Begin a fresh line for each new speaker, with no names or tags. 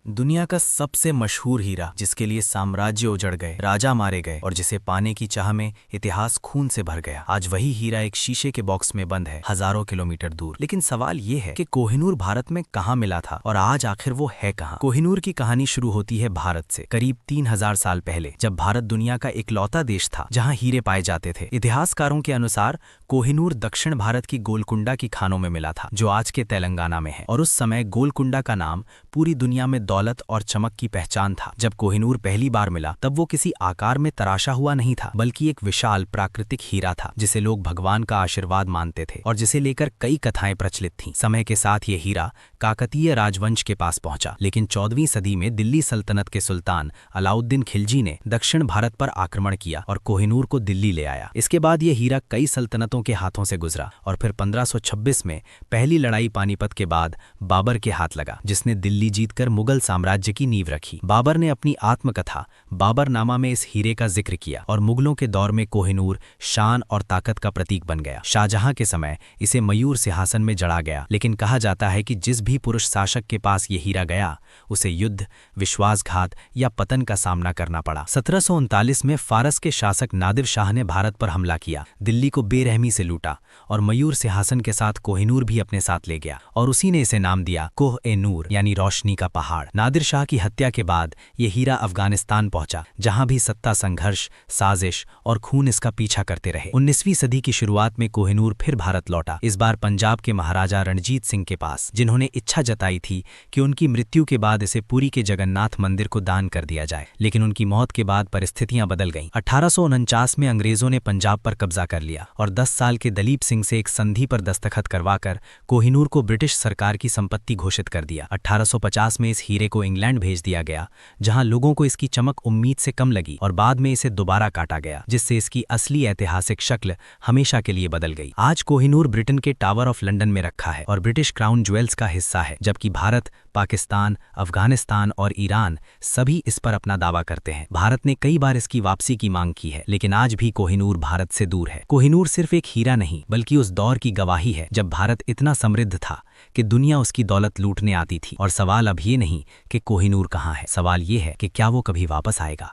दुनिया का सबसे मशहूर हीरा, जिसके लिए साम्राज्य उजड़ गए, राजा मारे गए और जिसे पाने की चाह में इतिहास खून से भर गया, आज वही हीरा एक शीशे के बॉक्स में बंद है, हजारों किलोमीटर दूर। लेकिन सवाल ये है कि कोहिनूर भारत में कहाँ मिला था और आज आखिर वो है कहाँ। कोहिनूर की कहानी शुरू होती है भारत से, करीब 3000 साल पहले, जब भारत दुनिया का इकलौता देश था जहाँ हीरे पाए जाते थे। इतिहासकारों के अनुसार कोहिनूर दक्षिण भारत की गोलकुंडा की खानों में मिला था, जो आज के तेलंगाना में है। और उस समय गोलकुंडा का नाम पूरी दुनिया में दौलत और चमक की पहचान था। जब कोहिनूर पहली बार मिला तब वो किसी आकार में तराशा हुआ नहीं था, बल्कि एक विशाल प्राकृतिक हीरा था जिसे लोग भगवान का आशीर्वाद मानते थे और जिसे लेकर कई कथाएं प्रचलित थीं। समय के साथ ये हीरा काकतीय राजवंश के पास पहुंचा, लेकिन 14वीं सदी में दिल्ली सल्तनत के सुल्तान अलाउद्दीन खिलजी ने दक्षिण भारत पर आक्रमण किया और कोहिनूर को दिल्ली ले आया। इसके बाद ये हीरा कई सल्तनतों के हाथों से गुजरा और फिर 1526 में पहली लड़ाई पानीपत के बाद बाबर के हाथ लगा, जिसने दिल्ली जीतकर मुगल साम्राज्य की नींव रखी। बाबर ने अपनी आत्मकथा बाबरनामा में इस हीरे का जिक्र किया और मुगलों के दौर में कोहिनूर शान और ताकत का प्रतीक बन गया। शाहजहां के समय इसे मयूर सिंहासन में जड़ा गया, लेकिन कहा जाता है कि जिस भी पुरुष शासक के पास ये हीरा गया उसे युद्ध, विश्वासघात या पतन का सामना करना पड़ा। 1739 में फारस के शासक नादिर शाह ने भारत पर हमला किया, दिल्ली को बेरहमी से लूटा और मयूर सिंहासन के साथ कोहिनूर भी अपने साथ ले गया और उसी ने इसे नाम दिया कोह-ए-नूर, यानी रोशनी का पहाड़। नादिर शाह की हत्या के बाद ये हीरा अफगानिस्तान पहुंचा, जहां भी सत्ता संघर्ष, साजिश और खून इसका पीछा करते रहे। 19वीं सदी की शुरुआत में कोहिनूर फिर भारत लौटा, इस बार पंजाब के महाराजा रणजीत सिंह के पास, जिन्होंने इच्छा जताई थी कि उनकी मृत्यु के बाद इसे पुरी के जगन्नाथ मंदिर को दान कर दिया जाए। लेकिन उनकी मौत के बाद परिस्थितियां बदल गईं। 1849 में अंग्रेजों ने पंजाब पर कब्जा कर लिया और 10 साल के दलीप सिंह से एक संधि पर दस्तखत करवाकर कोहिनूर को ब्रिटिश सरकार की संपत्ति घोषित कर दिया। 1850 में इस हीरे को इंग्लैंड भेज दिया गया, जहां लोगों को इसकी चमक उम्मीद से कम लगी और बाद में इसे दोबारा काटा गया, जिससे इसकी असली ऐतिहासिक शक्ल हमेशा के लिए बदल गई। आज कोहिनूर ब्रिटेन के टावर ऑफ लंदन में रखा है और ब्रिटिश क्राउन ज्वेल्स का हिस्सा है, जबकि भारत, पाकिस्तान, अफगानिस्तान और ईरान सभी इस पर अपना दावा करते हैं। भारत ने कई बार इसकी वापसी की मांग की है, लेकिन आज भी कोहिनूर भारत से दूर है। कोहिनूर सिर्फ एक हीरा नहीं, बल्कि उस दौर की गवाही है जब भारत इतना समृद्ध था कि दुनिया उसकी दौलत लूटने आती थी। और सवाल अब ये नहीं कि कोहिनूर कहाँ है, सवाल ये है कि क्या वो कभी वापस आएगा।